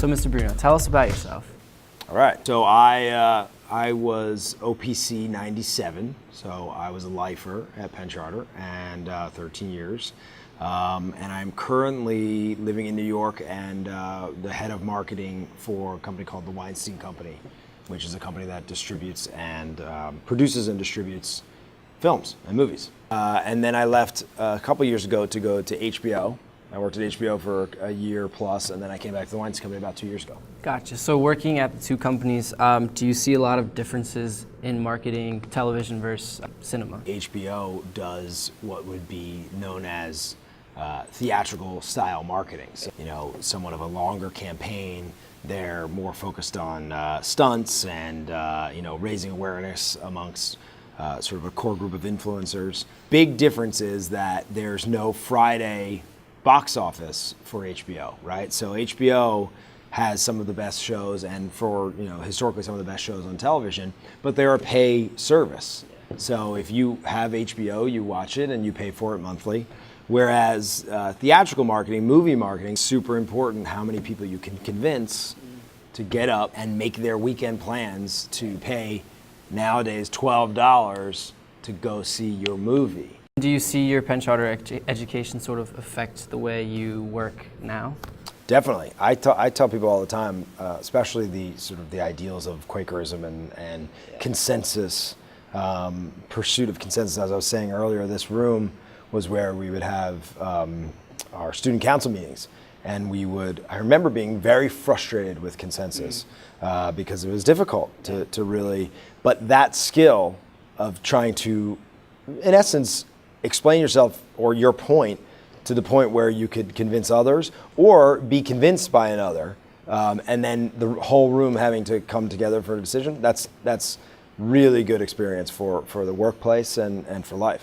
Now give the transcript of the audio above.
So, Mr. Bruno, tell us about yourself. All right. So I was OPC 97, so I was a lifer at Penn Charter and 13 years. And I'm currently living in New York and the head of marketing for a company called the Weinstein Company, which is a company that distributes and produces and distributes films and movies. And then I left a couple years ago to go to HBO. I worked at HBO for a year plus, and then I came back to the Weinstein Company about 2 years ago. Gotcha. So working at the two companies, do you see a lot of differences in marketing, television versus cinema? HBO does what would be known as theatrical style marketing. So, somewhat of a longer campaign. They're more focused on stunts and raising awareness amongst sort of a core group of influencers. Big difference is that there's no Friday box office for HBO, right? So HBO has some of the best shows and historically some of the best shows on television, but they're a pay service. So if you have HBO, you watch it and you pay for it monthly. Whereas theatrical marketing, movie marketing, super important how many people you can convince to get up and make their weekend plans to pay nowadays $12 to go see your movie. Do you see your Penn Charter education sort of affect the way you work now? Definitely. I tell people all the time, especially the ideals of Quakerism and consensus, pursuit of consensus. As I was saying earlier, this room was where we would have our student council meetings. And I remember being very frustrated with consensus because it was difficult to really, but that skill of trying to, in essence, explain yourself or your point to the point where you could convince others or be convinced by another, and then the whole room having to come together for a decision, that's really good experience for the workplace and for life.